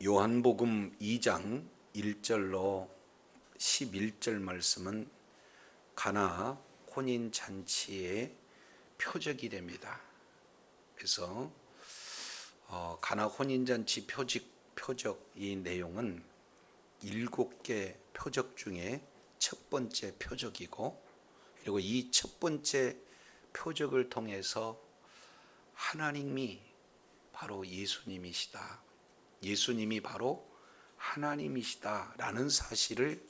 요한복음 2장 1절로 11절 말씀은 가나 혼인 잔치의 표적이 됩니다. 그래서 가나 혼인 잔치 표적 이 내용은 7개 표적 중에 첫 번째 표적이고, 그리고 이 첫 번째 표적을 통해서 하나님이 바로 예수님이시다, 예수님이 바로 하나님이시다라는 사실을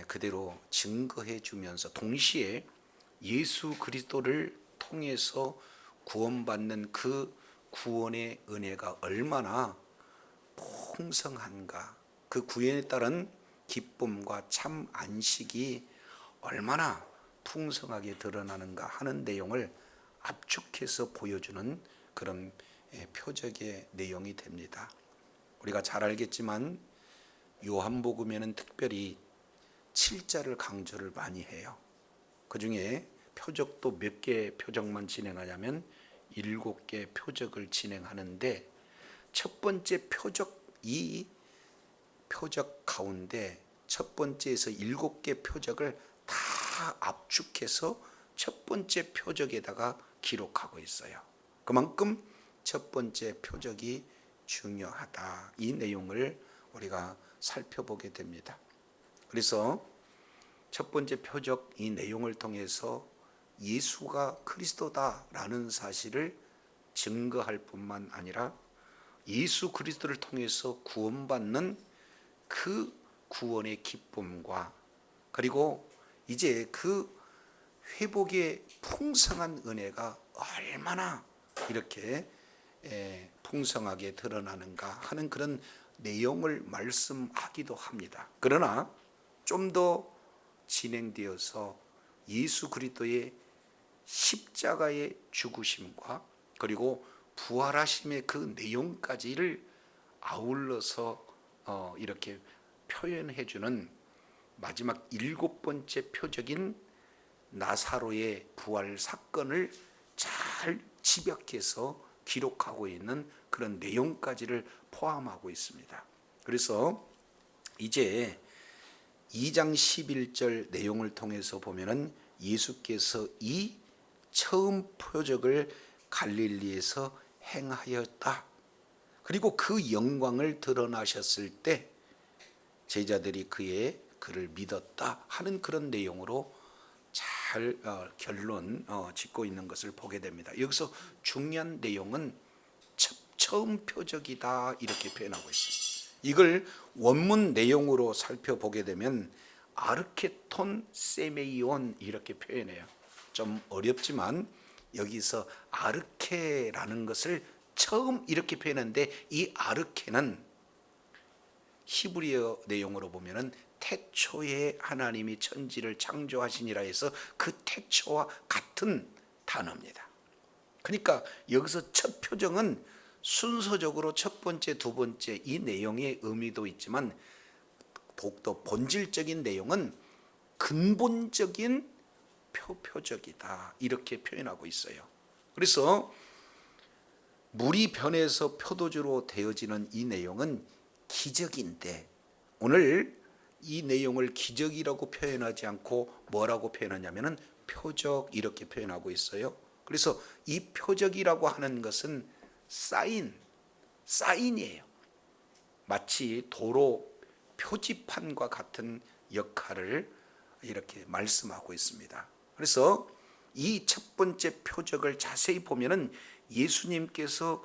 그대로 증거해 주면서, 동시에 예수 그리스도를 통해서 구원받는 그 구원의 은혜가 얼마나 풍성한가, 그 구원에 따른 기쁨과 참 안식이 얼마나 풍성하게 드러나는가 하는 내용을 압축해서 보여주는 그런 표적의 내용이 됩니다. 우리가 잘 알겠지만 요한복음에는 특별히 7자를 강조를 많이 해요. 그 중에 표적도 몇 개 표적만 진행하냐면 7개 표적을 진행하는데, 첫 번째 표적, 이 표적 가운데 첫 번째에서 7개 표적을 다 압축해서 첫 번째 표적에다가 기록하고 있어요. 그만큼 첫 번째 표적이 중요하다, 이 내용을 우리가 살펴보게 됩니다. 그래서 첫 번째 표적 이 내용을 통해서 예수가 그리스도다라는 사실을 증거할 뿐만 아니라 예수 그리스도를 통해서 구원받는 그 구원의 기쁨과, 그리고 이제 그 회복의 풍성한 은혜가 얼마나 이렇게 풍성하게 드러나는가 하는 그런 내용을 말씀하기도 합니다. 그러나 좀 더 진행되어서 예수 그리스도의 십자가의 죽으심과 그리고 부활하심의 그 내용까지를 아울러서 이렇게 표현해 주는 마지막 7번째 표적인 나사로의 부활 사건을 잘 집약해서 기록하고 있는 그런 내용까지를 포함하고 있습니다. 그래서 이제 2장 11절 내용을 통해서 보면은 예수께서 이 처음 표적을 갈릴리에서 행하였다, 그리고 그 영광을 드러나셨을 때 제자들이 그를 믿었다 하는 그런 내용으로 잘 결론 짓고 있는 것을 보게 됩니다. 여기서 중요한 내용은 처음 표적이다 이렇게 표현하고 있습니다. 이걸 원문 내용으로 살펴보게 되면 아르케톤 세메이온 이렇게 표현해요. 좀 어렵지만 여기서 아르케라는 것을 처음 이렇게 표현하는데, 이 아르케는 히브리어 내용으로 보면은 태초에 하나님이 천지를 창조하시니라 해서 그 태초와 같은 단어입니다. 그러니까 여기서 첫 표정은 순서적으로 첫 번째, 두 번째 이 내용의 의미도 있지만 더욱더 본질적인 내용은 근본적인 표적이다 이렇게 표현하고 있어요. 그래서 물이 변해서 포도주로 되어지는 이 내용은 기적인데, 오늘 이 내용을 기적이라고 표현하지 않고 뭐라고 표현하냐면은 표적 이렇게 표현하고 있어요. 그래서 이 표적이라고 하는 것은 사인이에요. 마치 도로 표지판과 같은 역할을 이렇게 말씀하고 있습니다. 그래서 이 첫 번째 표적을 자세히 보면은 예수님께서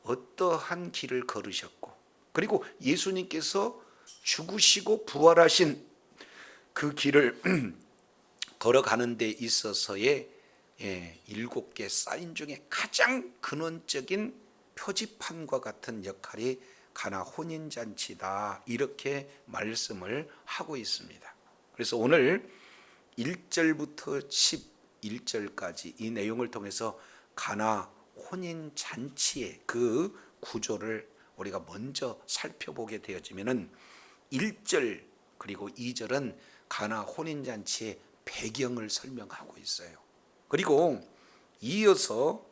어떠한 길을 걸으셨고, 그리고 예수님께서 죽으시고 부활하신 그 길을 걸어가는 데 있어서의 7개 사인 중에 가장 근원적인 표지판과 같은 역할이 가나 혼인잔치다 이렇게 말씀을 하고 있습니다. 그래서 오늘 1절부터 11절까지 이 내용을 통해서 가나 혼인잔치의 그 구조를 우리가 먼저 살펴보게 되어지면은 1절 그리고 2절은 가나 혼인잔치의 배경을 설명하고 있어요. 그리고 이어서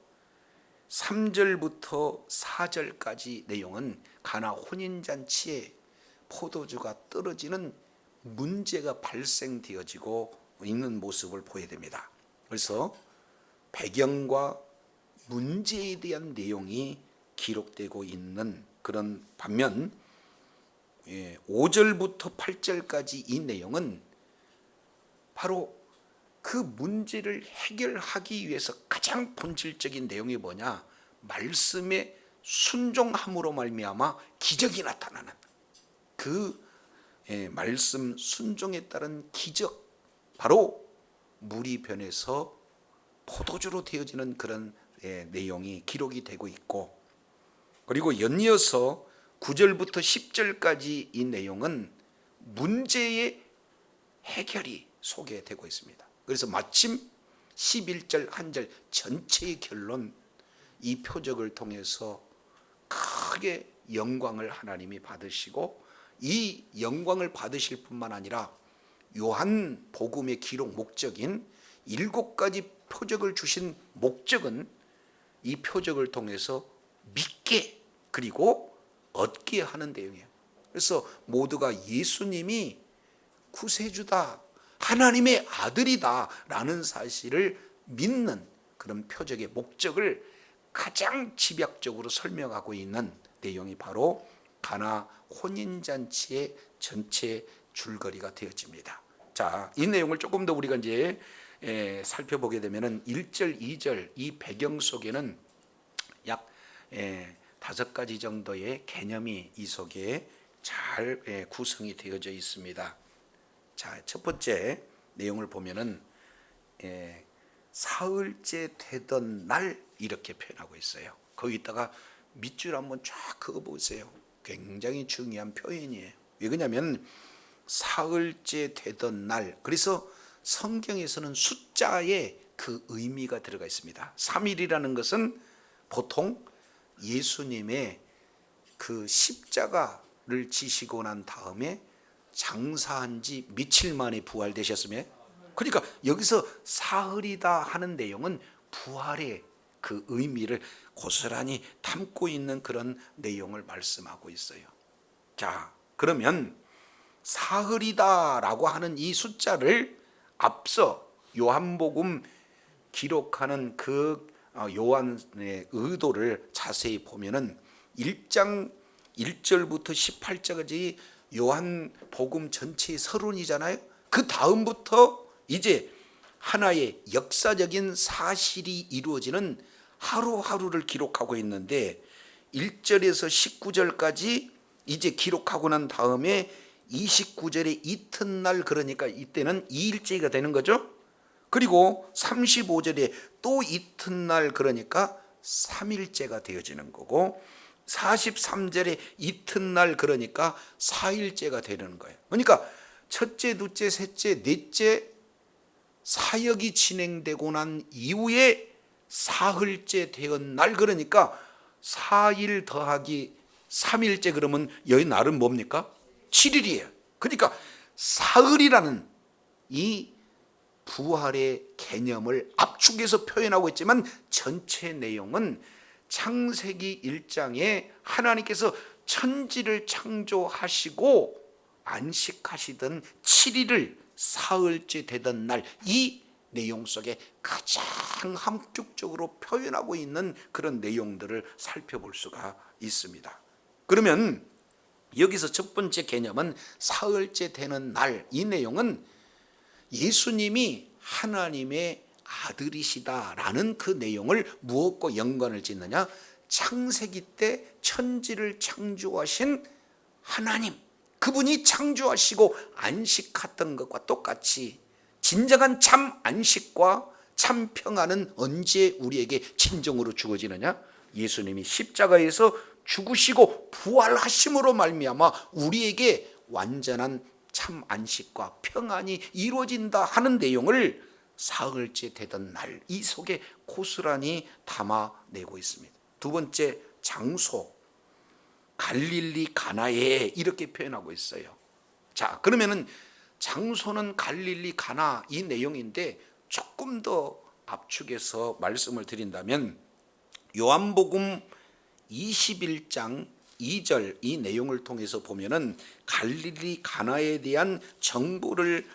3절부터 4절까지 내용은 가나 혼인잔치에 포도주가 떨어지는 문제가 발생되어지고 있는 모습을 보여야 됩니다. 그래서 배경과 문제에 대한 내용이 기록되고 있는 그런 반면 5절부터 8절까지 이 내용은 바로 그 문제를 해결하기 위해서 가장 본질적인 내용이 뭐냐? 말씀에 순종함으로 말미암아 기적이 나타나는 그 말씀 순종에 따른 기적, 바로 물이 변해서 포도주로 되어지는 그런 내용이 기록이 되고 있고, 그리고 연이어서 9절부터 10절까지 이 내용은 문제의 해결이 소개되고 있습니다. 그래서 마침 11절 한 절 전체의 결론, 이 표적을 통해서 크게 영광을 하나님이 받으시고, 이 영광을 받으실 뿐만 아니라 요한 복음의 기록 목적인 7가지 표적을 주신 목적은 이 표적을 통해서 믿게 그리고 얻게 하는 내용이에요. 그래서 모두가 예수님이 구세주다, 하나님의 아들이다 라는 사실을 믿는 그런 표적의 목적을 가장 집약적으로 설명하고 있는 내용이 바로 가나 혼인잔치의 전체 줄거리가 되어집니다. 자, 이 내용을 조금 더 우리가 이제 살펴보게 되면은 1절, 2절 이 배경 속에는 약 5가지 정도의 개념이 이 속에 잘 구성이 되어져 있습니다. 자, 첫 번째 내용을 보면은 사흘째 되던 날 이렇게 표현하고 있어요. 거기다가 밑줄 한번 쫙 그어보세요. 굉장히 중요한 표현이에요. 왜 그러냐면 사흘째 되던 날, 그래서 성경에서는 숫자에 그 의미가 들어가 있습니다. 3일이라는 것은 보통 예수님의 그 십자가를 지시고 난 다음에 장사한 지 며칠 만에 부활되셨으며, 그러니까 여기서 사흘이다 하는 내용은 부활의 그 의미를 고스란히 담고 있는 그런 내용을 말씀하고 있어요. 자, 그러면 사흘이다라고 하는 이 숫자를 앞서 요한복음 기록하는 그 요한의 의도를 자세히 보면은 1장 1절부터 18절까지 요한복음 전체의 서론이잖아요. 그 다음부터 이제 하나의 역사적인 사실이 이루어지는 하루하루를 기록하고 있는데, 1절에서 19절까지 이제 기록하고 난 다음에 29절의 이튿날, 그러니까 이때는 2일째가 되는 거죠. 그리고 35절에 또 이튿날, 그러니까 3일째가 되어지는 거고, 43절에 이튿날, 그러니까 4일째가 되는 거예요. 그러니까 첫째, 둘째, 셋째, 넷째 사역이 진행되고 난 이후에 사흘째 되은 날, 그러니까 4일 더하기 3일째, 그러면 여기 날은 뭡니까? 7일이에요. 그러니까 사흘이라는 이 부활의 개념을 압축해서 표현하고 있지만 전체 내용은 창세기 1장에 하나님께서 천지를 창조하시고 안식하시던 7일을 사흘째 되던 날, 이 내용 속에 가장 함축적으로 표현하고 있는 그런 내용들을 살펴볼 수가 있습니다. 그러면 여기서 첫 번째 개념은 사흘째 되는 날, 이 내용은 예수님이 하나님의 아들이시다라는 그 내용을 무엇과 연관을 짓느냐? 창세기 때 천지를 창조하신 하나님, 그분이 창조하시고 안식했던 것과 똑같이 진정한 참 안식과 참 평안은 언제 우리에게 진정으로 주어지느냐? 예수님이 십자가에서 죽으시고 부활하심으로 말미암아 우리에게 완전한 참 안식과 평안이 이루어진다 하는 내용을 사흘째 되던 날, 이 속에 고스란히 담아내고 있습니다. 두 번째, 장소, 갈릴리 가나에 이렇게 표현하고 있어요. 자, 그러면은 장소는 갈릴리 가나, 이 내용인데 조금 더 압축해서 말씀을 드린다면 요한복음 21장 2절 이 내용을 통해서 보면은 갈릴리 가나에 대한 정보를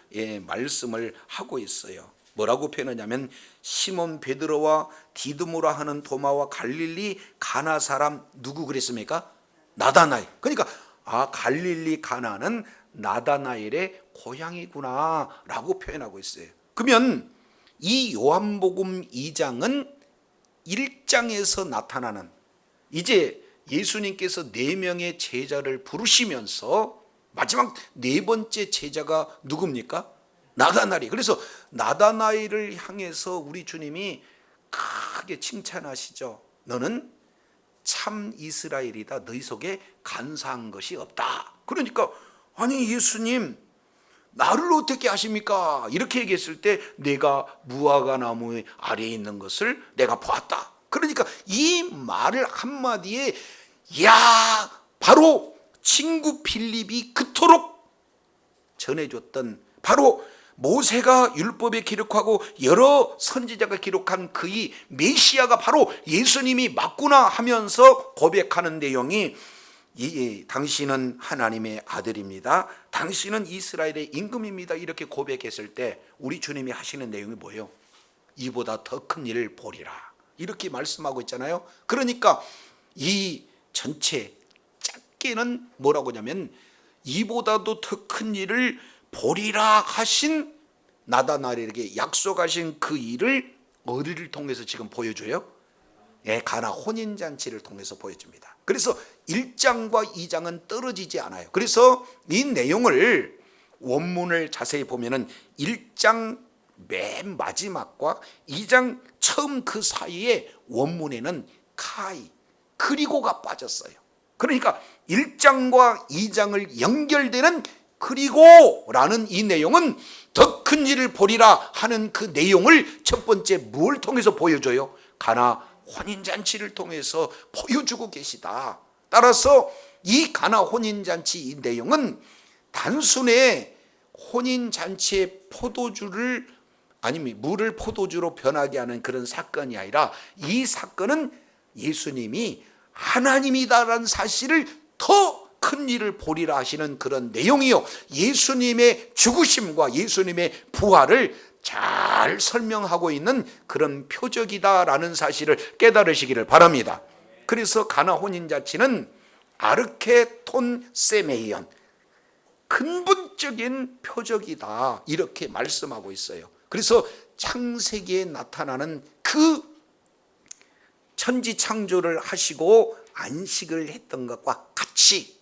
말씀을 하고 있어요. 뭐라고 표현하냐면 시몬 베드로와 디두모라 하는 도마와 갈릴리 가나 사람 누구 그랬습니까? 나다나엘. 그러니까 갈릴리 가나는 나다나엘의 고향이구나 라고 표현하고 있어요. 그러면 이 요한복음 2장은 1장에서 나타나는, 이제 예수님께서 4명의 제자를 부르시면서 마지막 4번째 제자가 누굽니까? 나다나엘. 그래서 나다나엘을 향해서 우리 주님이 크게 칭찬하시죠. 너는 참 이스라엘이다. 너희 속에 간사한 것이 없다. 그러니까 아니 예수님 나를 어떻게 아십니까? 이렇게 얘기했을 때 내가 무화과 나무 아래에 있는 것을 내가 보았다. 그러니까 이 말을 한마디에 바로 친구 빌립이 그토록 전해줬던, 바로 모세가 율법에 기록하고 여러 선지자가 기록한 그의 메시아가 바로 예수님이 맞구나 하면서 고백하는 내용이 당신은 하나님의 아들입니다. 당신은 이스라엘의 임금입니다. 이렇게 고백했을 때 우리 주님이 하시는 내용이 뭐예요? 이보다 더 큰 일을 보리라. 이렇게 말씀하고 있잖아요. 그러니까 이 전체 짧게는 뭐라고 하냐면 이보다도 더 큰 일을 보리라 하신 나다나엘에게 약속하신 그 일을 어디를 통해서 지금 보여줘요? 가나 혼인잔치를 통해서 보여줍니다. 그래서 1장과 2장은 떨어지지 않아요. 그래서 이 내용을 원문을 자세히 보면은 1장 맨 마지막과 2장 처음 그 사이에 원문에는 카이, 그리고가 빠졌어요. 그러니까 1장과 2장을 연결되는 그리고라는 이 내용은 더 큰 일을 보리라 하는 그 내용을 첫 번째 뭘 통해서 보여줘요? 가나 혼인잔치를 통해서 보여주고 계시다. 따라서 이 가나 혼인잔치 이 내용은 단순히 혼인잔치의 포도주를 아니면 물을 포도주로 변하게 하는 그런 사건이 아니라 이 사건은 예수님이 하나님이다라는 사실을 더 큰 일을 보리라 하시는 그런 내용이요, 예수님의 죽으심과 예수님의 부활을 잘 설명하고 있는 그런 표적이다라는 사실을 깨달으시기를 바랍니다. 그래서 가나 혼인잔치는 아르케톤 세메이온, 근본적인 표적이다 이렇게 말씀하고 있어요. 그래서 창세기에 나타나는 그 천지 창조를 하시고 안식을 했던 것과 같이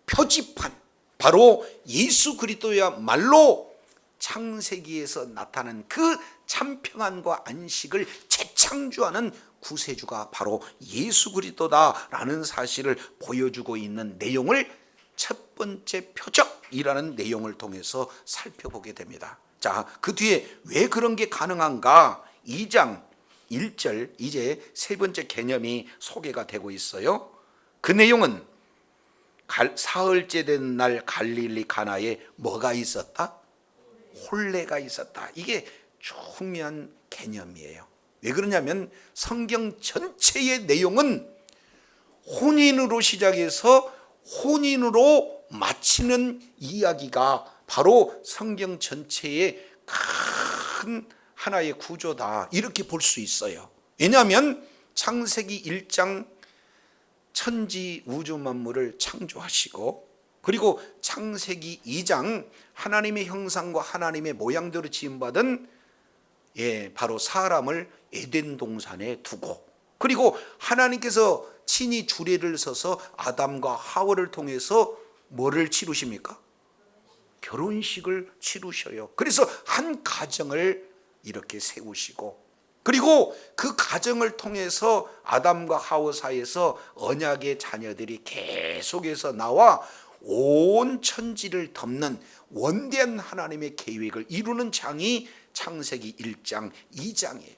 표지판, 바로 예수 그리스도야말로 창세기에서 나타난 그 참평안과 안식을 재창조하는 구세주가 바로 예수 그리스도다라는 사실을 보여주고 있는 내용을 첫 번째 표적이라는 내용을 통해서 살펴보게 됩니다. 자, 그 뒤에 왜 그런 게 가능한가? 2장 1절 이제 세 번째 개념이 소개가 되고 있어요. 그 내용은 사흘째 된 날 갈릴리 가나에 뭐가 있었다? 혼례가 있었다. 이게 중요한 개념이에요. 왜 그러냐면 성경 전체의 내용은 혼인으로 시작해서 혼인으로 마치는 이야기가 바로 성경 전체의 큰 하나의 구조다 이렇게 볼 수 있어요. 왜냐하면 창세기 1장 천지 우주 만물을 창조하시고, 그리고 창세기 2장 하나님의 형상과 하나님의 모양대로 지음받은 바로 사람을 에덴 동산에 두고, 그리고 하나님께서 친히 주례를 서서 아담과 하와를 통해서 뭐를 치루십니까? 결혼식을 치루셔요. 그래서 한 가정을 이렇게 세우시고, 그리고 그 가정을 통해서 아담과 하와 사이에서 언약의 자녀들이 계속해서 나와 온 천지를 덮는 원대한 하나님의 계획을 이루는 장이 창세기 1장 2장이에요.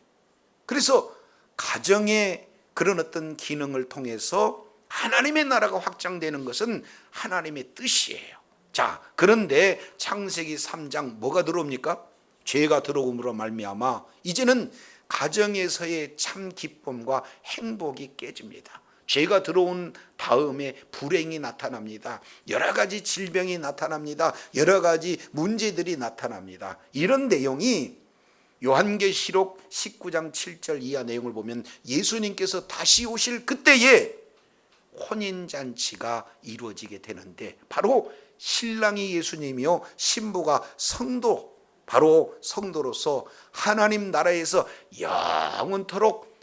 그래서 가정의 그런 어떤 기능을 통해서 하나님의 나라가 확장되는 것은 하나님의 뜻이에요. 자, 그런데 창세기 3장 뭐가 들어옵니까? 죄가 들어옴으로 말미암아 이제는 가정에서의 참 기쁨과 행복이 깨집니다. 죄가 들어온 다음에 불행이 나타납니다. 여러 가지 질병이 나타납니다. 여러 가지 문제들이 나타납니다. 이런 내용이 요한계시록 19장 7절 이하 내용을 보면 예수님께서 다시 오실 그때에 혼인잔치가 이루어지게 되는데, 바로 신랑이 예수님이요 신부가 성도, 바로 성도로서 하나님 나라에서 영원토록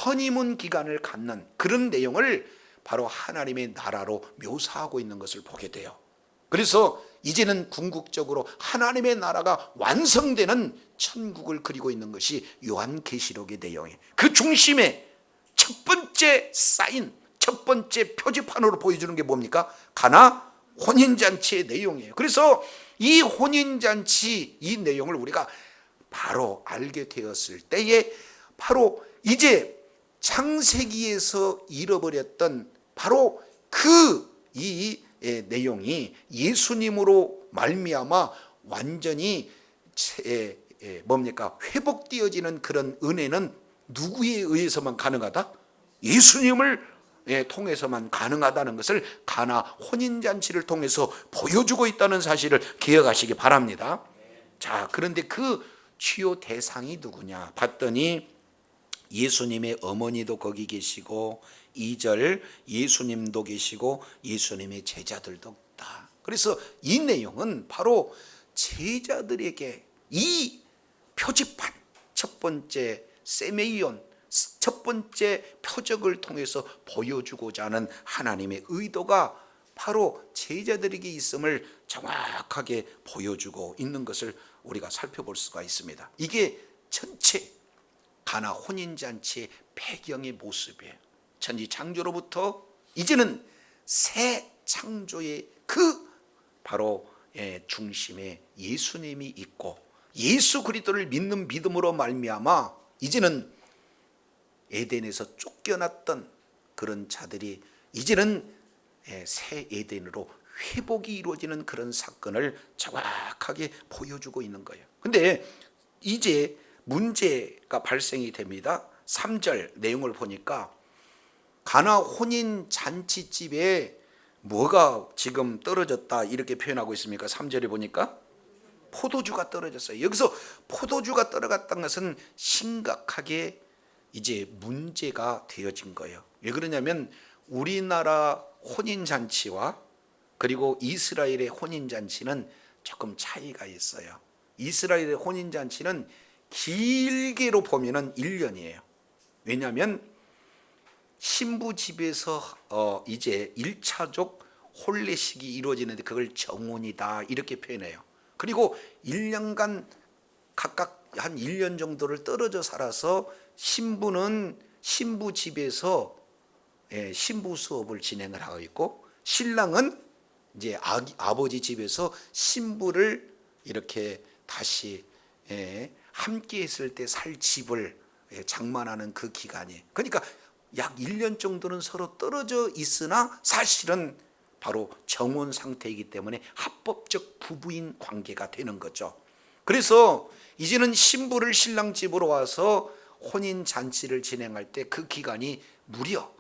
허니문 기간을 갖는 그런 내용을 바로 하나님의 나라로 묘사하고 있는 것을 보게 돼요. 그래서 이제는 궁극적으로 하나님의 나라가 완성되는 천국을 그리고 있는 것이 요한계시록의 내용이에요. 그 중심에 첫 번째 사인, 첫 번째 표지판으로 보여주는 게 뭡니까? 가나 혼인잔치의 내용이에요. 그래서 이 혼인잔치 이 내용을 우리가 바로 알게 되었을 때에 바로 이제 창세기에서 잃어버렸던 바로 이 내용이 예수님으로 말미암아 완전히 회복되어지는 그런 은혜는 누구에 의해서만 가능하다? 예수님을 통해서만 가능하다는 것을 가나 혼인잔치를 통해서 보여주고 있다는 사실을 기억하시기 바랍니다. 자, 그런데 그 주요 대상이 누구냐 봤더니 예수님의 어머니도 거기 계시고 2절 예수님도 계시고 예수님의 제자들도 있다. 그래서 이 내용은 바로 제자들에게 이 표지판, 첫 번째 세메이온, 첫 번째 표적을 통해서 보여주고자 하는 하나님의 의도가 바로 제자들에게 있음을 정확하게 보여주고 있는 것을 우리가 살펴볼 수가 있습니다. 이게 전체 가나 혼인잔치의 배경의 모습이에요. 천지창조로부터 이제는 새 창조의 그 바로 중심에 예수님이 있고, 예수 그리스도를 믿는 믿음으로 말미암아 이제는 에덴에서 쫓겨났던 그런 자들이 이제는 새 에덴으로 회복이 이루어지는 그런 사건을 정확하게 보여주고 있는 거예요. 근데 이제 문제가 발생이 됩니다. 3절 내용을 보니까 가나 혼인 잔치집에 뭐가 지금 떨어졌다 이렇게 표현하고 있습니까? 3절에 보니까 포도주가 떨어졌어요. 여기서 포도주가 떨어졌다는 것은 심각하게 이제 문제가 되어진 거예요. 왜 그러냐면 우리나라 혼인잔치와 그리고 이스라엘의 혼인잔치는 조금 차이가 있어요. 이스라엘의 혼인잔치는 길게로 보면은 1년이에요. 왜냐하면 신부 집에서 이제 1차적 혼례식이 이루어지는데 그걸 정혼이다 이렇게 표현해요. 그리고 1년간 각각 한 1년 정도를 떨어져 살아서 신부는 신부 집에서 신부 수업을 진행을 하고 있고, 신랑은 이제 아버지 집에서 신부를 이렇게 다시 함께 했을 때 살 집을 장만하는 그 기간이, 그러니까 약 1년 정도는 서로 떨어져 있으나 사실은 바로 정혼 상태이기 때문에 합법적 부부인 관계가 되는 거죠. 그래서 이제는 신부를 신랑 집으로 와서 혼인 잔치를 진행할 때 그 기간이 무려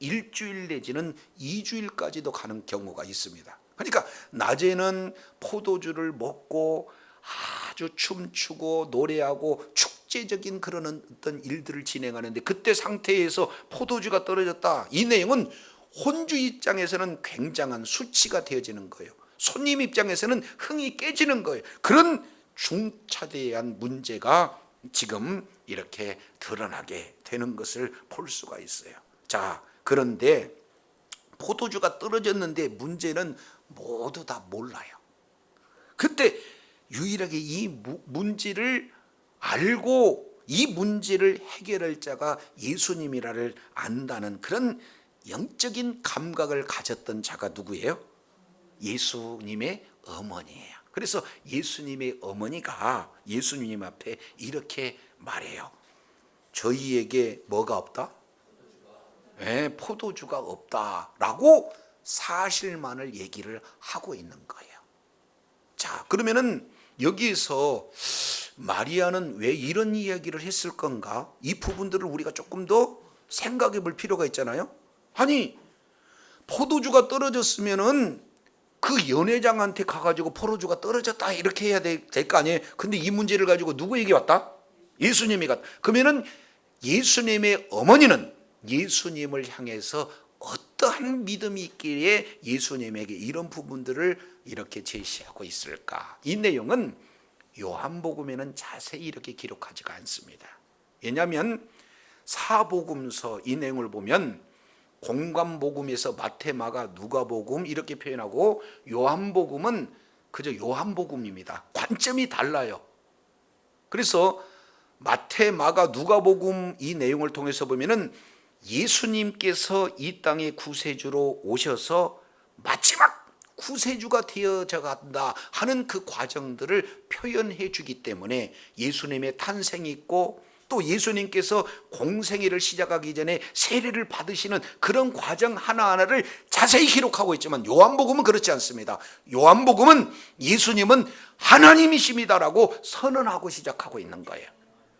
일주일 내지는 2주일까지도 가는 경우가 있습니다. 그러니까 낮에는 포도주를 먹고 아주 춤추고 노래하고 축제적인 그런 어떤 일들을 진행하는데, 그때 상태에서 포도주가 떨어졌다, 이 내용은 혼주 입장에서는 굉장한 수치가 되어지는 거예요. 손님 입장에서는 흥이 깨지는 거예요. 그런 중차대한 문제가 지금 이렇게 드러나게 되는 것을 볼 수가 있어요. 자, 그런데 포도주가 떨어졌는데 문제는 모두 다 몰라요. 그때 유일하게 이 문제를 알고 이 문제를 해결할 자가 예수님이라를 안다는 그런 영적인 감각을 가졌던 자가 누구예요? 예수님의 어머니예요. 그래서 예수님의 어머니가 예수님 앞에 이렇게 말해요. 저희에게 뭐가 없다? 포도주가 없다라고 사실만을 얘기를 하고 있는 거예요. 자, 그러면은 여기에서 마리아는 왜 이런 이야기를 했을 건가? 이 부분들을 우리가 조금 더 생각해 볼 필요가 있잖아요. 아니, 포도주가 떨어졌으면은 그 연회장한테 가가지고 포도주가 떨어졌다 이렇게 해야 될 거 아니에요. 근데 이 문제를 가지고 누구에게 왔다? 예수님이 갔다. 그러면은 예수님의 어머니는 예수님을 향해서 어떠한 믿음이 있기에 예수님에게 이런 부분들을 이렇게 제시하고 있을까? 이 내용은 요한복음에는 자세히 이렇게 기록하지가 않습니다. 왜냐하면 사복음서 이 내용을 보면 공관복음에서 마태, 마가, 누가복음 이렇게 표현하고 요한복음은 그저 요한복음입니다. 관점이 달라요. 그래서 마태, 마가, 누가복음 이 내용을 통해서 보면은 예수님께서 이 땅의 구세주로 오셔서 마지막 구세주가 되어져 간다 하는 그 과정들을 표현해 주기 때문에 예수님의 탄생이 있고 또 예수님께서 공생애를 시작하기 전에 세례를 받으시는 그런 과정 하나하나를 자세히 기록하고 있지만 요한복음은 그렇지 않습니다. 요한복음은 예수님은 하나님이십니다라고 선언하고 시작하고 있는 거예요.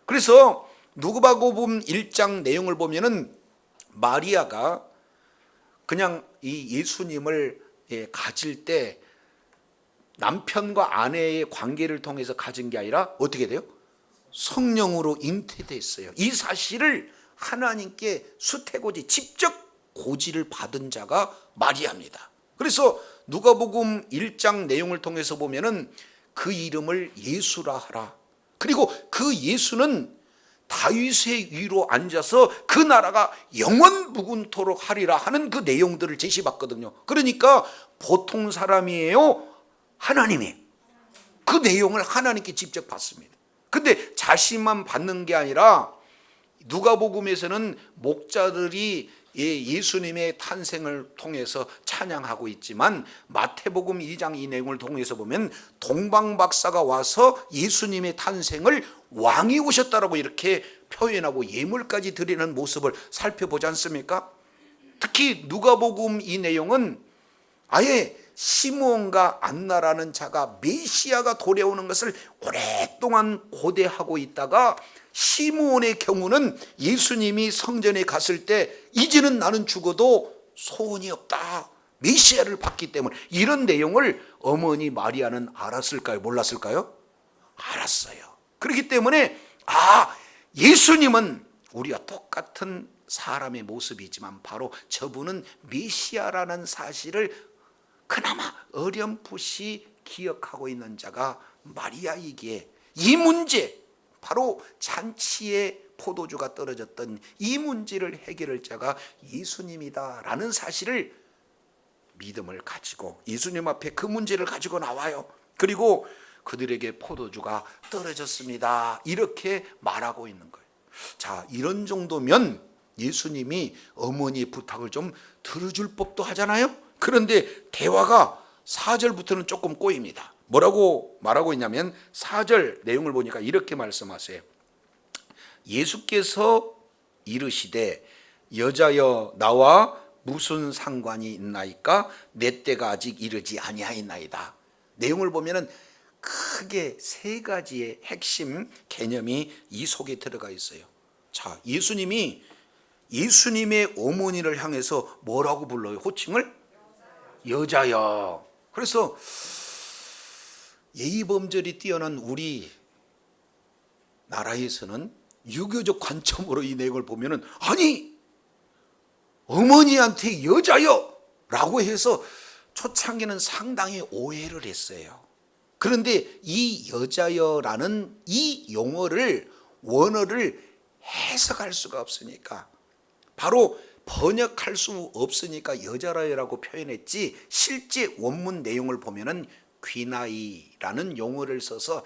그래서 누가복음 1장 내용을 보면은 마리아가 그냥 이 예수님을 가질 때 남편과 아내의 관계를 통해서 가진 게 아니라 어떻게 돼요? 성령으로 잉태됐어요. 이 사실을 하나님께 수태고지 직접 고지를 받은 자가 마리아입니다. 그래서 누가복음 1장 내용을 통해서 보면은 그 이름을 예수라 하라. 그리고 그 예수는 다윗의 위로 앉아서 그 나라가 영원 무궁토록 하리라 하는 그 내용들을 제시받거든요. 그러니까 보통 사람이에요? 하나님이 그 내용을 하나님께 직접 받습니다. 근데 자신만 받는 게 아니라 누가복음에서는 목자들이 예수님의 탄생을 통해서 찬양하고 있지만 마태복음 2장 이 내용을 통해서 보면 동방박사가 와서 예수님의 탄생을 왕이 오셨다라고 이렇게 표현하고 예물까지 드리는 모습을 살펴보지 않습니까? 특히 누가복음 이 내용은 아예 시므온과 안나라는 자가 메시아가 도래오는 것을 오랫동안 고대하고 있다가 시므온의 경우는 예수님이 성전에 갔을 때 이제는 나는 죽어도 소원이 없다, 메시아를 받기 때문에 이런 내용을 어머니 마리아는 알았을까요? 몰랐을까요? 알았어요. 그렇기 때문에 예수님은 우리와 똑같은 사람의 모습이지만 바로 저분은 메시아라는 사실을 그나마 어렴풋이 기억하고 있는 자가 마리아이기에 이 문제, 바로 잔치에 포도주가 떨어졌던 이 문제를 해결할 자가 예수님이다라는 사실을 믿음을 가지고 예수님 앞에 그 문제를 가지고 나와요. 그리고 그들에게 포도주가 떨어졌습니다 이렇게 말하고 있는 거예요. 자, 이런 정도면 예수님이 어머니의 부탁을 좀 들어줄 법도 하잖아요. 그런데 대화가 4절부터는 조금 꼬입니다. 뭐라고 말하고 있냐면 4절 내용을 보니까 이렇게 말씀하세요. 예수께서 이르시되 여자여 나와 무슨 상관이 있나이까? 내 때가 아직 이르지 아니하였나이다. 내용을 보면은 크게 세 가지의 핵심 개념이 이 속에 들어가 있어요. 자, 예수님이 예수님의 어머니를 향해서 뭐라고 불러요? 호칭을? 여자여. 그래서 예의범절이 뛰어난 우리 나라에서는 유교적 관점으로 이 내용을 보면은 아니 어머니한테 여자여 라고 해서 초창기는 상당히 오해를 했어요. 그런데 이 여자여라는 이 용어를 원어를 해석할 수가 없으니까 바로 번역할 수 없으니까 여자라고 표현했지 실제 원문 내용을 보면은 귀나이라는 용어를 써서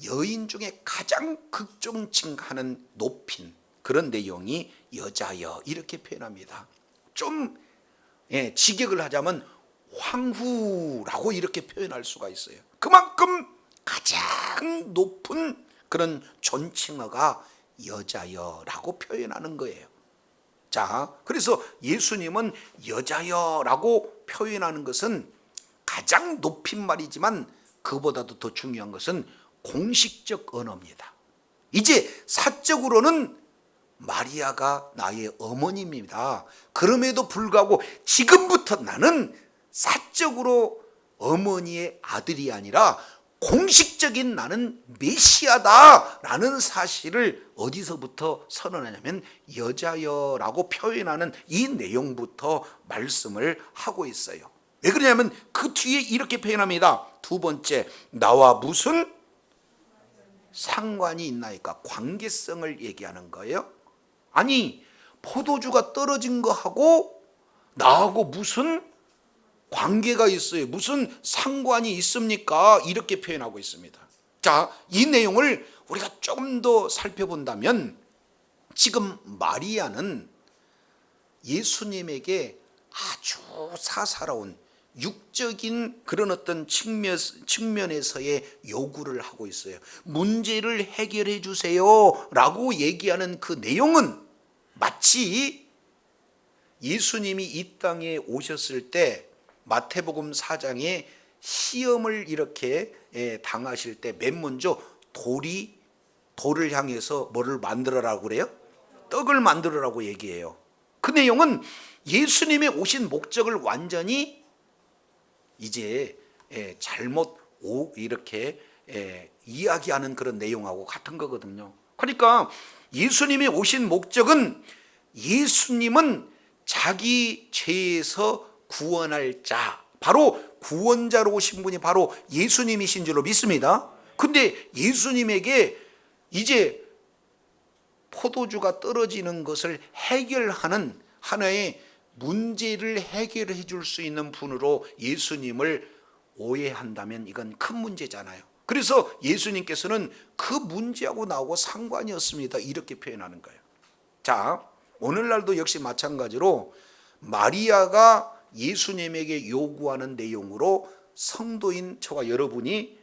여인 중에 가장 극존칭하는 높인 그런 내용이 여자여 이렇게 표현합니다. 좀 직역을 하자면 황후라고 이렇게 표현할 수가 있어요. 그만큼 가장 높은 그런 존칭어가 여자여라고 표현하는 거예요. 자, 그래서 예수님은 여자여라고 표현하는 것은 가장 높인 말이지만 그보다도 더 중요한 것은 공식적 언어입니다. 이제 사적으로는 마리아가 나의 어머니입니다. 그럼에도 불구하고 지금부터 나는 사적으로 어머니의 아들이 아니라 공식적인 나는 메시아다라는 사실을 어디서부터 선언하냐면 여자여라고 표현하는 이 내용부터 말씀을 하고 있어요. 왜 그러냐면 그 뒤에 이렇게 표현합니다. 두 번째, 나와 무슨 상관이 있나이까? 관계성을 얘기하는 거예요. 아니, 포도주가 떨어진 거하고 나하고 무슨 관계가 있어요? 무슨 상관이 있습니까? 이렇게 표현하고 있습니다. 자, 이 내용을 우리가 조금 더 살펴본다면 지금 마리아는 예수님에게 아주 사사로운 육적인 그런 어떤 측면에서의 요구를 하고 있어요. 문제를 해결해 주세요 라고 얘기하는 그 내용은 마치 예수님이 이 땅에 오셨을 때 마태복음 4장에 시험을 이렇게 당하실 때 맨 먼저 돌을 향해서 뭐를 만들어라고 그래요? 떡을 만들어라고 얘기해요. 그 내용은 예수님의 오신 목적을 완전히 이제 잘못 이렇게 이야기하는 그런 내용하고 같은 거거든요. 그러니까 예수님이 오신 목적은 예수님은 자기 죄에서 구원할 자, 바로 구원자로 오신 분이 바로 예수님이신 줄로 믿습니다. 근데 예수님에게 이제 포도주가 떨어지는 것을 해결하는 하나의 문제를 해결해 줄 수 있는 분으로 예수님을 오해한다면 이건 큰 문제잖아요. 그래서 예수님께서는 그 문제하고 나하고 상관이 없습니다. 이렇게 표현하는 거예요. 자, 오늘날도 역시 마찬가지로 마리아가 예수님에게 요구하는 내용으로 성도인 저와 여러분이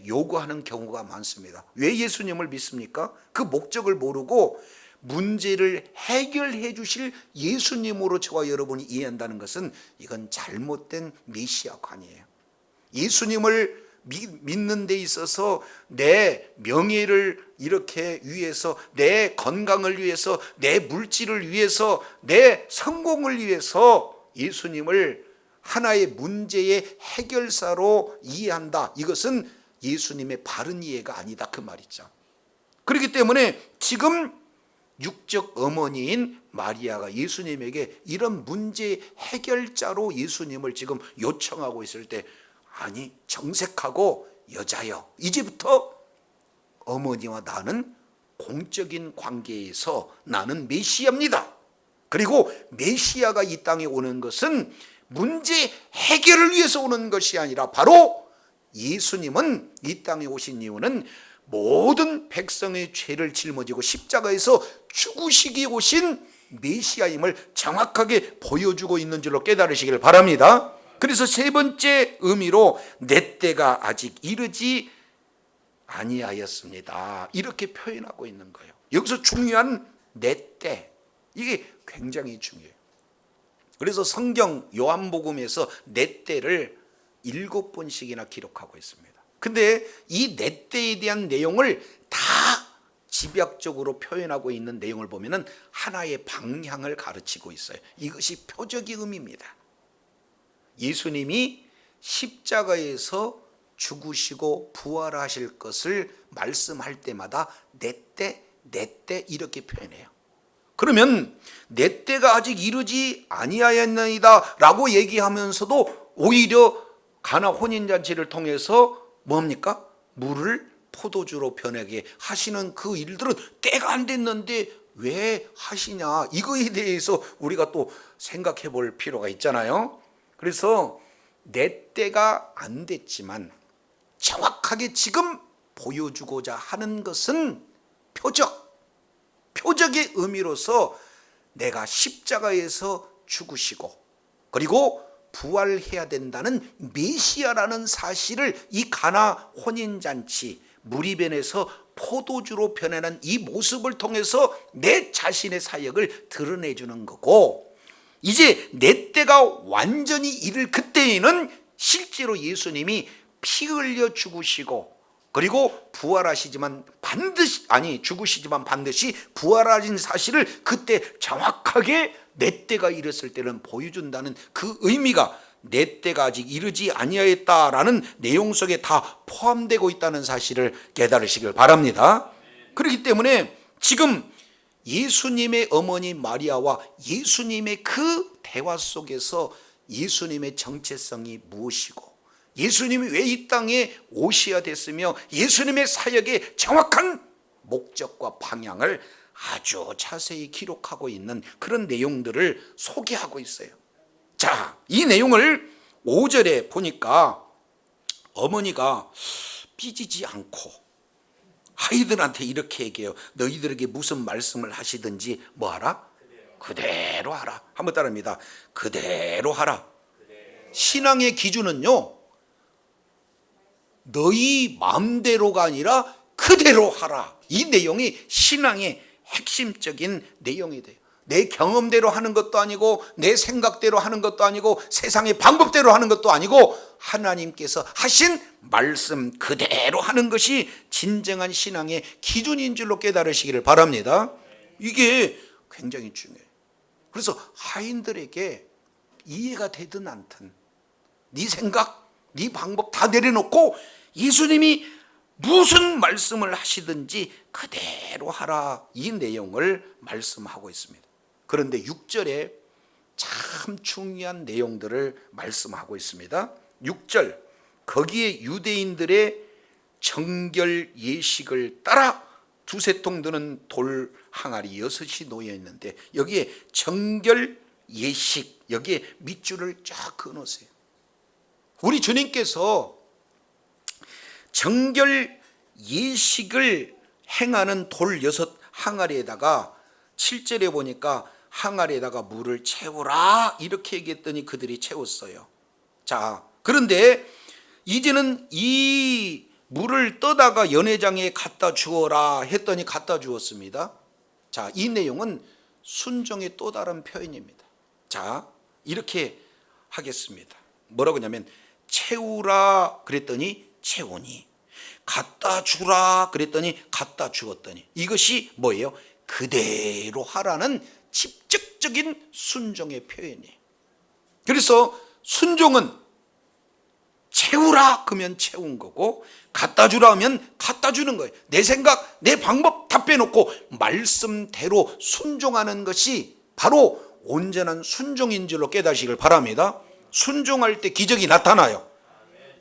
요구하는 경우가 많습니다. 왜 예수님을 믿습니까? 그 목적을 모르고 문제를 해결해 주실 예수님으로 저와 여러분이 이해한다는 것은 이건 잘못된 메시아관이에요. 예수님을 믿는 데 있어서 내 명예를 이렇게 위해서, 내 건강을 위해서, 내 물질을 위해서, 내 성공을 위해서 예수님을 하나의 문제의 해결사로 이해한다. 이것은 예수님의 바른 이해가 아니다, 그 말이죠. 그렇기 때문에 지금 육적 어머니인 마리아가 예수님에게 이런 문제 해결자로 예수님을 지금 요청하고 있을 때, 아니, 정색하고 여자여, 이제부터 어머니와 나는 공적인 관계에서 나는 메시아입니다. 그리고 메시아가 이 땅에 오는 것은 문제 해결을 위해서 오는 것이 아니라 바로 예수님은 이 땅에 오신 이유는 모든 백성의 죄를 짊어지고 십자가에서 죽으시기 오신 메시아임을 정확하게 보여주고 있는 줄로 깨달으시길 바랍니다. 그래서 세 번째 의미로 내 때가 아직 이르지 아니하였습니다. 이렇게 표현하고 있는 거예요. 여기서 중요한 내 때, 이게 굉장히 중요해요. 그래서 성경 요한복음에서 내 때를 7번씩이나 기록하고 있습니다. 근데 이 내 때에 대한 내용을 다 집약적으로 표현하고 있는 내용을 보면은 하나의 방향을 가르치고 있어요. 이것이 표적의 의미입니다. 예수님이 십자가에서 죽으시고 부활하실 것을 말씀할 때마다 내 때, 내 때 이렇게 표현해요. 그러면 내 때가 아직 이르지 아니하였나이다 라고 얘기하면서도 오히려 가나 혼인잔치를 통해서 뭡니까? 물을 포도주로 변하게 하시는 그 일들은 때가 안 됐는데 왜 하시냐, 이거에 대해서 우리가 또 생각해 볼 필요가 있잖아요. 그래서 내 때가 안 됐지만 정확하게 지금 보여주고자 하는 것은 표적의 의미로서 내가 십자가에서 죽으시고 그리고 부활해야 된다는 메시아라는 사실을 이 가나 혼인잔치 무리변에서 포도주로 변하는 이 모습을 통해서 내 자신의 사역을 드러내주는 거고, 이제 내 때가 완전히 이를 그때에는 실제로 예수님이 피 흘려 죽으시고 그리고 부활하시지만 반드시, 아니 죽으시지만 반드시 부활하신 사실을 그때 정확하게 내 때가 이랬을 때는 보여준다는 그 의미가 내 때가 아직 이르지 아니하였다라는 내용 속에 다 포함되고 있다는 사실을 깨달으시길 바랍니다. 그렇기 때문에 지금 예수님의 어머니 마리아와 예수님의 그 대화 속에서 예수님의 정체성이 무엇이고 예수님이 왜 이 땅에 오셔야 됐으며 예수님의 사역의 정확한 목적과 방향을 아주 자세히 기록하고 있는 그런 내용들을 소개하고 있어요. 자, 이 내용을 5절에 보니까 어머니가 삐지지 않고 아이들한테 이렇게 얘기해요. 너희들에게 무슨 말씀을 하시든지 뭐하라? 그대로 하라. 한번 따라합니다. 그대로 하라. 신앙의 기준은요, 너희 마음대로가 아니라 그대로 하라. 이 내용이 신앙의 핵심적인 내용이 돼요. 내 경험대로 하는 것도 아니고 내 생각대로 하는 것도 아니고 세상의 방법대로 하는 것도 아니고 하나님께서 하신 말씀 그대로 하는 것이 진정한 신앙의 기준인 줄로 깨달으시기를 바랍니다. 이게 굉장히 중요해요. 그래서 하인들에게 이해가 되든 않든 네 생각, 네 방법 다 내려놓고 예수님이 무슨 말씀을 하시든지 그대로 하라, 이 내용을 말씀하고 있습니다. 그런데 6절에 참 중요한 내용들을 말씀하고 있습니다. 6절, 거기에 유대인들의 정결 예식을 따라 두세 통 드는 돌 항아리 6이 놓여 있는데 여기에 정결 예식, 여기에 밑줄을 쫙 그어놓으세요. 우리 주님께서 정결 예식을 행하는 돌 6 항아리에다가 7절에 보니까 항아리에다가 물을 채우라 이렇게 얘기했더니 그들이 채웠어요. 자, 그런데 이제는 이 물을 떠다가 연회장에 갖다 주어라 했더니 갖다 주었습니다. 자, 이 내용은 순종의 또 다른 표현입니다. 자, 이렇게 하겠습니다. 뭐라고 하냐면 채우라 그랬더니 채우니, 갖다 주라 그랬더니 갖다 주었더니, 이것이 뭐예요? 그대로 하라는 직접적인 순종의 표현이에요. 그래서 순종은 채우라 그러면 채운 거고 갖다 주라 하면 갖다 주는 거예요. 내 생각, 내 방법 다 빼놓고 말씀대로 순종하는 것이 바로 온전한 순종인 줄로 깨닫으시길 바랍니다. 순종할 때 기적이 나타나요.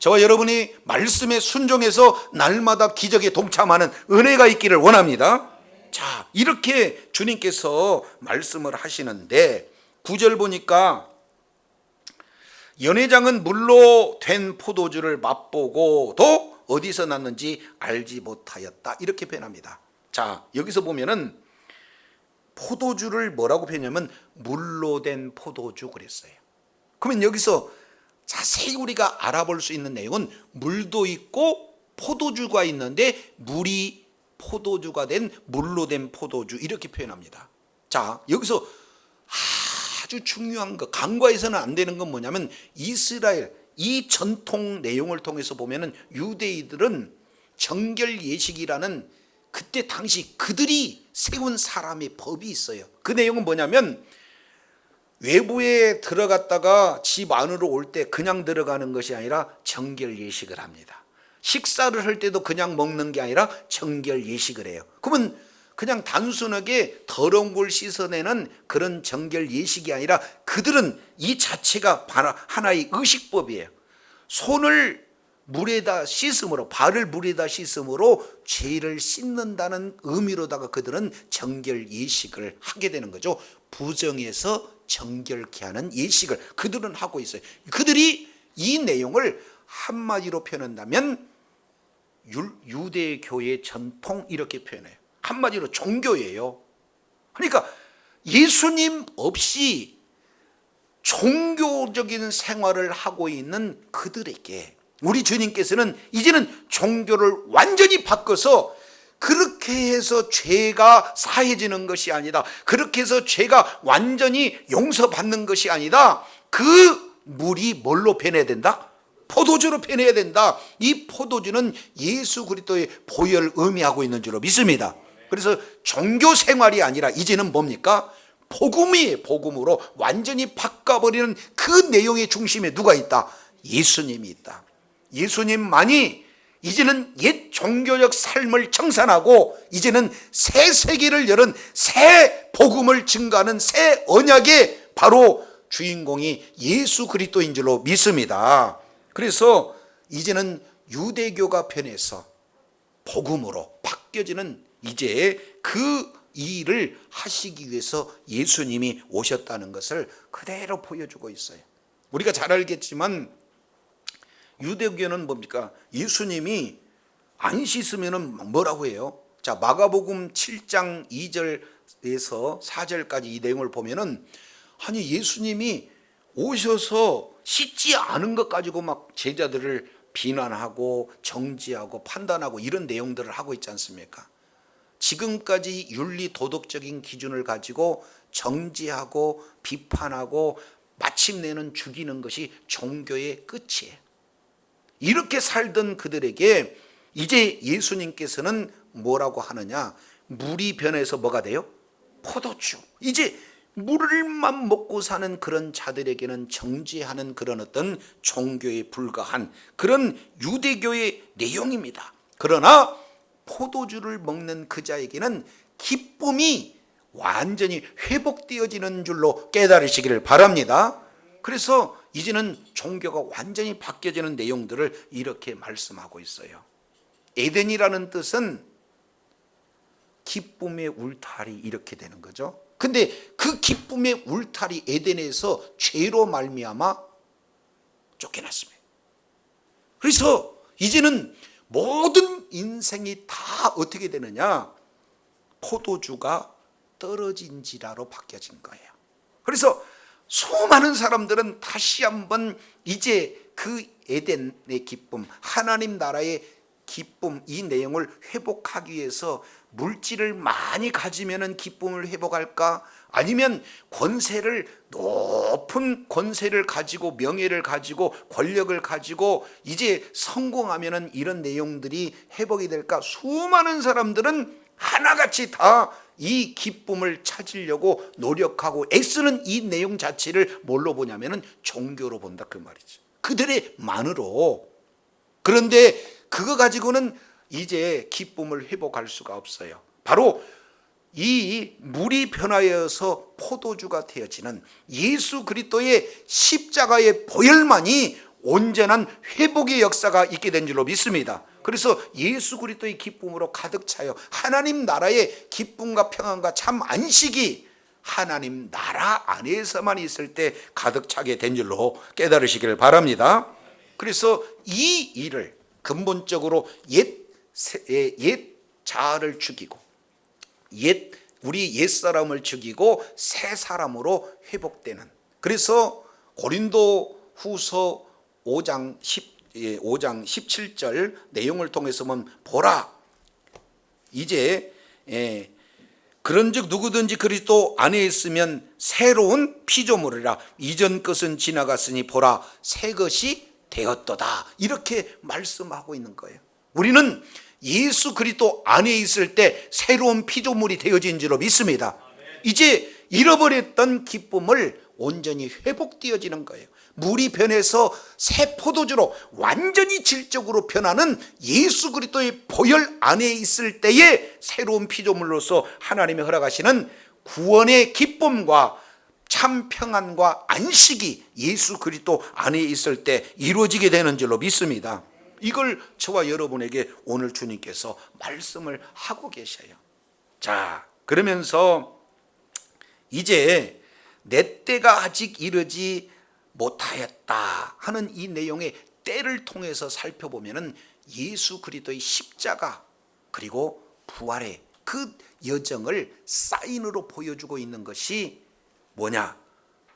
저와 여러분이 말씀에 순종해서 날마다 기적에 동참하는 은혜가 있기를 원합니다. 자, 이렇게 주님께서 말씀을 하시는데 9절 보니까 연회장은 물로 된 포도주를 맛보고도 어디서 났는지 알지 못하였다, 이렇게 표현합니다. 자, 여기서 보면은 포도주를 뭐라고 표현하면 물로 된 포도주 그랬어요. 그러면 여기서 자세히 우리가 알아볼 수 있는 내용은 물도 있고 포도주가 있는데 물이 포도주가 된, 물로 된 포도주, 이렇게 표현합니다. 자, 여기서 아주 중요한 거, 간과해서는 안 되는 건 뭐냐면 이스라엘 이 전통 내용을 통해서 보면은 유대인들은 정결 예식이라는 그때 당시 그들이 세운 사람의 법이 있어요. 그 내용은 뭐냐면 외부에 들어갔다가 집 안으로 올 때 그냥 들어가는 것이 아니라 정결 예식을 합니다. 식사를 할 때도 그냥 먹는 게 아니라 정결 예식을 해요. 그러면 그냥 단순하게 더러운 걸 씻어내는 그런 정결 예식이 아니라 그들은 이 자체가 하나의 의식법이에요. 손을 물에다 씻음으로, 발을 물에다 씻음으로 죄를 씻는다는 의미로다가 그들은 정결 예식을 하게 되는 거죠. 부정에서 정결케 하는 예식을 그들은 하고 있어요. 그들이 이 내용을 한마디로 표현한다면 유대교의 전통, 이렇게 표현해요. 한마디로 종교예요. 그러니까 예수님 없이 종교적인 생활을 하고 있는 그들에게 우리 주님께서는 이제는 종교를 완전히 바꿔서 그렇게 해서 죄가 사해지는 것이 아니다, 그렇게 해서 죄가 완전히 용서받는 것이 아니다, 그 물이 뭘로 변해야 된다? 포도주로 변해야 된다. 이 포도주는 예수 그리스도의 보혈을 의미하고 있는 줄로 믿습니다. 그래서 종교 생활이 아니라 이제는 뭡니까? 복음이 복음으로 완전히 바꿔버리는 그 내용의 중심에 누가 있다? 예수님이 있다. 예수님만이 이제는 옛 종교적 삶을 청산하고 이제는 새 세계를 여는 새 복음을 증가하는 새 언약의 바로 주인공이 예수 그리스도인 줄로 믿습니다. 그래서 이제는 유대교가 변해서 복음으로 바뀌어지는 이제 그 일을 하시기 위해서 예수님이 오셨다는 것을 그대로 보여주고 있어요. 우리가 잘 알겠지만 유대교는 뭡니까? 예수님이 안 씻으면 뭐라고 해요? 자, 마가복음 7장 2절에서 4절까지 이 내용을 보면은 아니 예수님이 오셔서 씻지 않은 것 가지고 막 제자들을 비난하고 정지하고 판단하고 이런 내용들을 하고 있지 않습니까? 지금까지 윤리 도덕적인 기준을 가지고 정지하고 비판하고 마침내는 죽이는 것이 종교의 끝이에요. 이렇게 살던 그들에게 이제 예수님께서는 뭐라고 하느냐? 물이 변해서 뭐가 돼요? 포도주. 이제 물만 먹고 사는 그런 자들에게는 정죄하는 그런 어떤 종교에 불과한 그런 유대교의 내용입니다. 그러나 포도주를 먹는 그 자에게는 기쁨이 완전히 회복되어지는 줄로 깨달으시기를 바랍니다. 그래서 이제는 종교가 완전히 바뀌어지는 내용들을 이렇게 말씀하고 있어요. 에덴이라는 뜻은 기쁨의 울타리 이렇게 되는 거죠. 근데 그 기쁨의 울타리 에덴에서 죄로 말미암아 쫓겨났습니다. 그래서 이제는 모든 인생이 다 어떻게 되느냐? 포도주가 떨어진 지라로 바뀌어진 거예요. 그래서 수많은 사람들은 다시 한번 이제 그 에덴의 기쁨, 하나님 나라의 기쁨, 이 내용을 회복하기 위해서 물질을 많이 가지면 기쁨을 회복할까? 아니면 권세를, 높은 권세를 가지고 명예를 가지고 권력을 가지고 이제 성공하면 이런 내용들이 회복이 될까? 수많은 사람들은 하나같이 다 이 기쁨을 찾으려고 노력하고 애쓰는 이 내용 자체를 뭘로 보냐면 종교로 본다 그 말이죠. 그들의 만으로. 그런데 그거 가지고는 이제 기쁨을 회복할 수가 없어요. 바로 이 물이 변하여서 포도주가 되어지는 예수 그리스도의 십자가의 보혈만이 온전한 회복의 역사가 있게 된 줄로 믿습니다. 그래서 예수 그리스도의 기쁨으로 가득 차요. 하나님 나라의 기쁨과 평안과 참 안식이 하나님 나라 안에서만 있을 때 가득 차게 된 줄로 깨달으시기를 바랍니다. 그래서 이 일을 근본적으로 옛 자아를 죽이고 우리 옛사람을 죽이고 새 사람으로 회복되는, 그래서 고린도 후서 5장 17절 내용을 통해서 보면 보라 이제 그런즉 누구든지 그리스도 안에 있으면 새로운 피조물이라 이전 것은 지나갔으니 보라 새 것이 되었도다 이렇게 말씀하고 있는 거예요. 우리는 예수 그리스도 안에 있을 때 새로운 피조물이 되어진 줄로 믿습니다. 이제 잃어버렸던 기쁨을 온전히 회복되어지는 거예요. 물이 변해서 새 포도주로 완전히 질적으로 변하는 예수 그리스도의 보혈 안에 있을 때의 새로운 피조물로서 하나님이 허락하시는 구원의 기쁨과 참 평안과 안식이 예수 그리스도 안에 있을 때 이루어지게 되는 줄로 믿습니다. 이걸 저와 여러분에게 오늘 주님께서 말씀을 하고 계셔요. 자, 그러면서 이제 내 때가 아직 이르지 못하였다 하는 이 내용의 때를 통해서 살펴보면은 예수 그리스도의 십자가 그리고 부활의 그 여정을 사인으로 보여주고 있는 것이 뭐냐?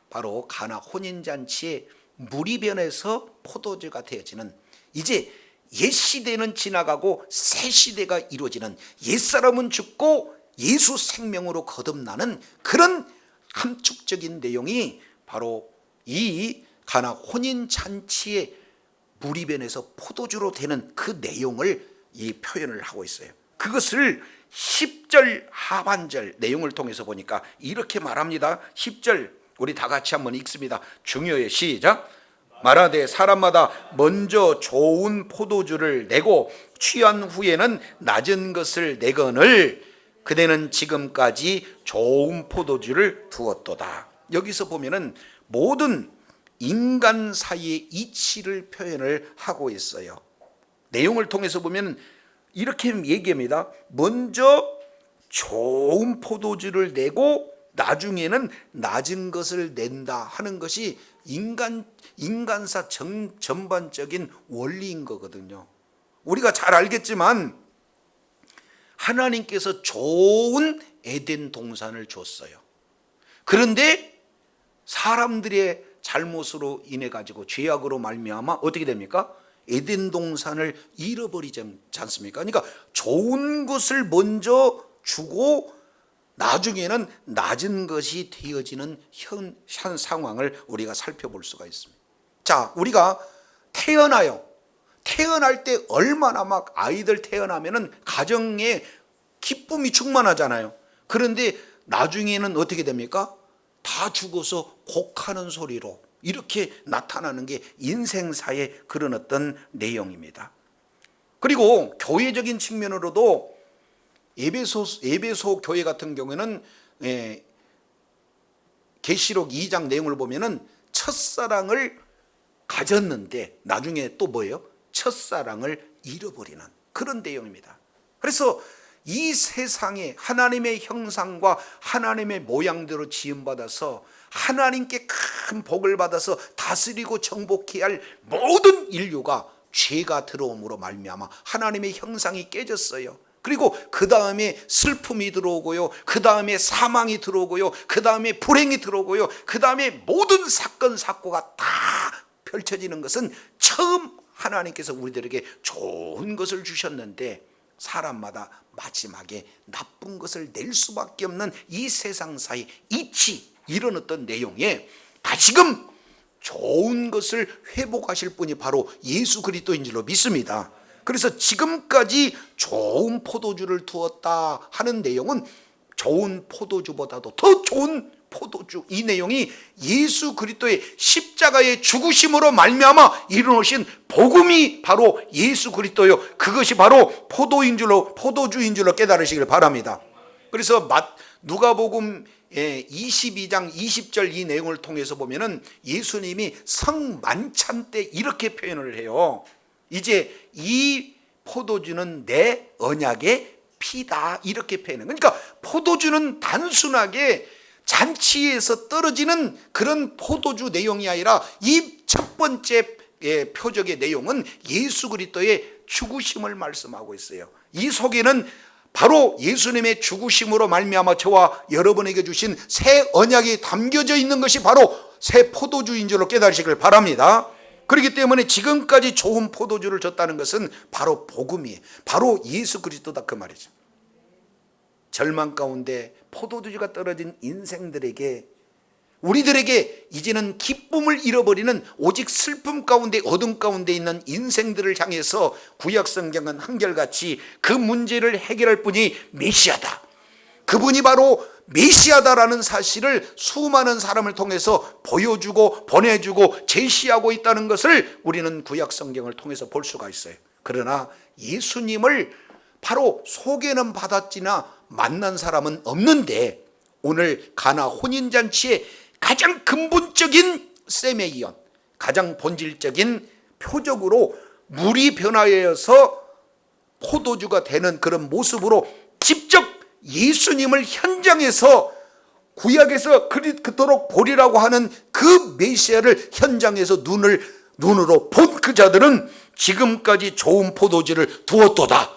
바로 가나 혼인잔치에 물이 변해서 포도주가 되어지는, 이제 옛 시대는 지나가고 새 시대가 이루어지는, 옛사람은 죽고 예수 생명으로 거듭나는 그런 함축적인 내용이 바로 이 가나 혼인잔치의 물이 변해서 포도주로 되는 그 내용을 이 표현을 하고 있어요. 그것을 10절 하반절 내용을 통해서 보니까 이렇게 말합니다. 10절 우리 다 같이 한번 읽습니다. 중요해요. 시작. 말하되 사람마다 먼저 좋은 포도주를 내고 취한 후에는 낮은 것을 내거늘 그대는 지금까지 좋은 포도주를 두었도다. 여기서 보면은 모든 인간 사이의 이치를 표현을 하고 있어요. 내용을 통해서 보면 이렇게 얘기합니다. 먼저 좋은 포도주를 내고 나중에는 낮은 것을 낸다 하는 것이 인간사 전반적인 원리인 거거든요. 우리가 잘 알겠지만 하나님께서 좋은 에덴 동산을 줬어요. 그런데 사람들의 잘못으로 인해 가지고 죄악으로 말미암아 어떻게 됩니까? 에덴 동산을 잃어버리지 않습니까? 그러니까 좋은 것을 먼저 주고 나중에는 낮은 것이 되어지는 현 상황을 우리가 살펴볼 수가 있습니다. 자, 우리가 태어나요. 태어날 때 얼마나 막 아이들 태어나면은 가정에 기쁨이 충만하잖아요. 그런데 나중에는 어떻게 됩니까? 다 죽어서 곡하는 소리로 이렇게 나타나는 게 인생사의 그런 어떤 내용입니다. 그리고 교회적인 측면으로도 에베소 교회 같은 경우에는 계시록 2장 내용을 보면은 첫사랑을 가졌는데 나중에 또 뭐예요? 첫사랑을 잃어버리는 그런 내용입니다. 그래서 이 세상에 하나님의 형상과 하나님의 모양대로 지음받아서 하나님께 큰 복을 받아서 다스리고 정복해야 할 모든 인류가 죄가 들어옴으로 말미암아 하나님의 형상이 깨졌어요. 그리고 그 다음에 슬픔이 들어오고요, 그 다음에 사망이 들어오고요, 그 다음에 불행이 들어오고요, 그 다음에 모든 사건 사고가 다 펼쳐지는 것은 처음 하나님께서 우리들에게 좋은 것을 주셨는데 사람마다 마지막에 나쁜 것을 낼 수밖에 없는 이 세상사의 이치, 이런 어떤 내용에 다시금 좋은 것을 회복하실 분이 바로 예수 그리스도인 줄로 믿습니다. 그래서 지금까지 좋은 포도주를 두었다 하는 내용은 좋은 포도주보다도 더 좋은 포도주, 이 내용이 예수 그리스도의 십자가의 죽으심으로 말미암아 이루어진 복음이 바로 예수 그리스도요, 그것이 바로 포도주인 줄로 깨달으시길 바랍니다. 그래서 누가복음 22장 20절 이 내용을 통해서 보면은 예수님이 성만찬 때 이렇게 표현을 해요. 이제 이 포도주는 내 언약의 피다, 이렇게 표현해요. 그러니까 포도주는 단순하게 잔치에서 떨어지는 그런 포도주 내용이 아니라 이 첫 번째 표적의 내용은 예수 그리스도의 죽으심을 말씀하고 있어요. 이 속에는 바로 예수님의 죽으심으로 말미암아 저와 여러분에게 주신 새 언약이 담겨져 있는 것이 바로 새 포도주인 줄로 깨달으시길 바랍니다. 그렇기 때문에 지금까지 좋은 포도주를 줬다는 것은 바로 복음이에요. 바로 예수 그리스도다, 그 말이죠. 절망 가운데 포도주가 떨어진 인생들에게, 우리들에게 이제는 기쁨을 잃어버리는 오직 슬픔 가운데 어둠 가운데 있는 인생들을 향해서 구약 성경은 한결같이 그 문제를 해결할 분이 메시아다, 그분이 바로 메시아다라는 사실을 수많은 사람을 통해서 보여주고 보내주고 제시하고 있다는 것을 우리는 구약 성경을 통해서 볼 수가 있어요. 그러나 예수님을 바로 소개는 받았지나 만난 사람은 없는데, 오늘 가나 혼인잔치에 가장 근본적인 세메이언, 가장 본질적인 표적으로 물이 변화하여서 포도주가 되는 그런 모습으로 직접 예수님을 현장에서, 구약에서 그토록 보리라고 하는 그 메시아를 현장에서 눈으로 본 그 자들은 지금까지 좋은 포도주를 두었도다,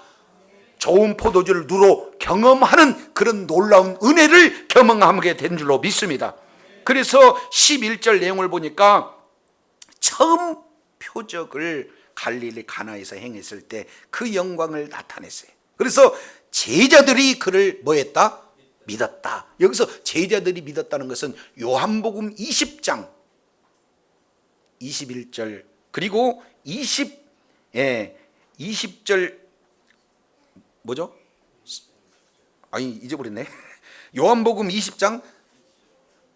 좋은 포도주를 누로 경험하는 그런 놀라운 은혜를 경험하게 된 줄로 믿습니다. 그래서 11절 내용을 보니까 처음 표적을 갈릴리 가나에서 행했을 때 그 영광을 나타냈어요. 그래서 제자들이 그를 뭐했다? 믿었다. 여기서 제자들이 믿었다는 것은 요한복음 20장 21절 그리고 20절 뭐죠? 아니 잊어버렸네. 요한복음 20장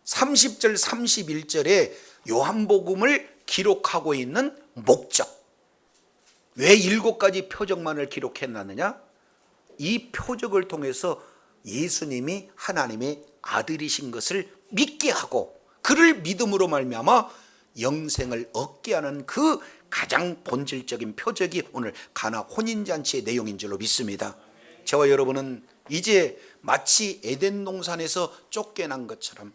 30절 31절에 요한복음을 기록하고 있는 목적, 왜 7가지 표적만을 기록했느냐? 이 표적을 통해서 예수님이 하나님의 아들이신 것을 믿게 하고 그를 믿음으로 말미암아 영생을 얻게 하는 그 가장 본질적인 표적이 오늘 가나 혼인잔치의 내용인 줄로 믿습니다. 저와 여러분은 이제 마치 에덴 동산에서 쫓겨난 것처럼,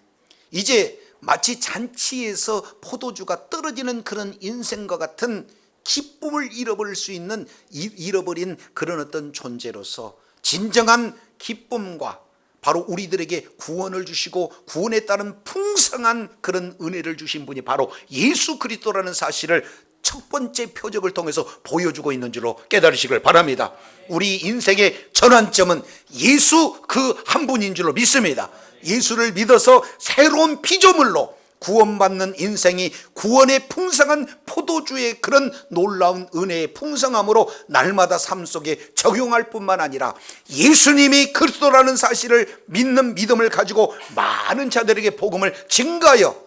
이제 마치 잔치에서 포도주가 떨어지는 그런 인생과 같은 기쁨을 잃어버린 그런 어떤 존재로서 진정한 기쁨과 바로 우리들에게 구원을 주시고 구원에 따른 풍성한 그런 은혜를 주신 분이 바로 예수 그리스도라는 사실을 첫 번째 표적을 통해서 보여주고 있는 줄로 깨달으시길 바랍니다. 우리 인생의 전환점은 예수 그 한 분인 줄로 믿습니다. 예수를 믿어서 새로운 피조물로 구원받는 인생이 구원의 풍성한 포도주의 그런 놀라운 은혜의 풍성함으로 날마다 삶 속에 적용할 뿐만 아니라 예수님이 그리스도라는 사실을 믿는 믿음을 가지고 많은 자들에게 복음을 증가하여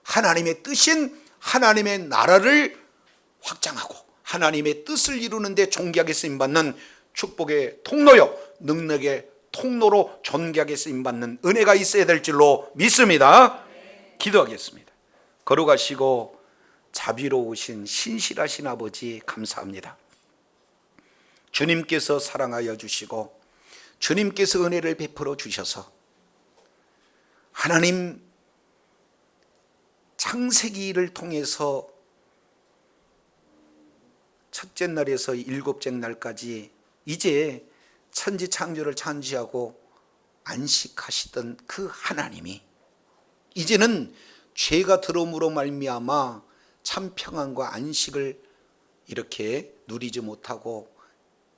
하나님의 뜻인 하나님의 나라를 확장하고 하나님의 뜻을 이루는 데 존귀하게 쓰임받는 축복의 통로요 능력의 통로로 존귀하게 쓰임받는 은혜가 있어야 될 줄로 믿습니다. 기도하겠습니다. 걸어가시고 자비로우신 신실하신 아버지 감사합니다. 주님께서 사랑하여 주시고 주님께서 은혜를 베풀어 주셔서 하나님 창세기를 통해서 첫째 날에서 일곱째 날까지 이제 천지 창조를 창조하고 안식하시던 그 하나님이 이제는 죄가 들어옴으로 말미암아 참 평안과 안식을 이렇게 누리지 못하고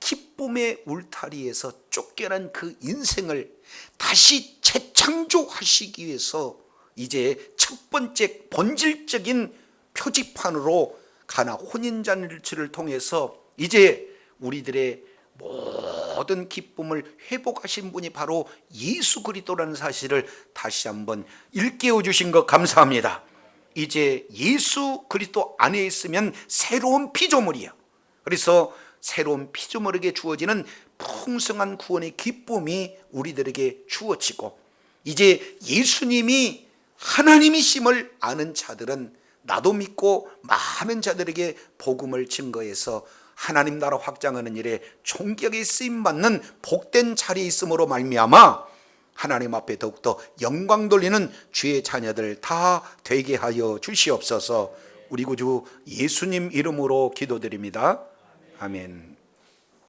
기쁨의 울타리에서 쫓겨난 그 인생을 다시 재창조하시기 위해서 이제 첫 번째 본질적인 표지판으로 가나 혼인잔치를 통해서 이제 우리들의 모든 기쁨을 회복하신 분이 바로 예수 그리스도라는 사실을 다시 한번 일깨워 주신 것 감사합니다. 이제 예수 그리스도 안에 있으면 새로운 피조물이요, 그래서 새로운 피조물에게 주어지는 풍성한 구원의 기쁨이 우리들에게 주어지고 이제 예수님이 하나님이심을 아는 자들은 나도 믿고 많은 자들에게 복음을 증거해서 하나님 나라 확장하는 일에 존귀하게 쓰임받는 복된 자리에 있음으로 말미암아 하나님 앞에 더욱더 영광 돌리는 주의 자녀들 다 되게 하여 주시옵소서. 우리 구주 예수님 이름으로 기도드립니다. 아멘.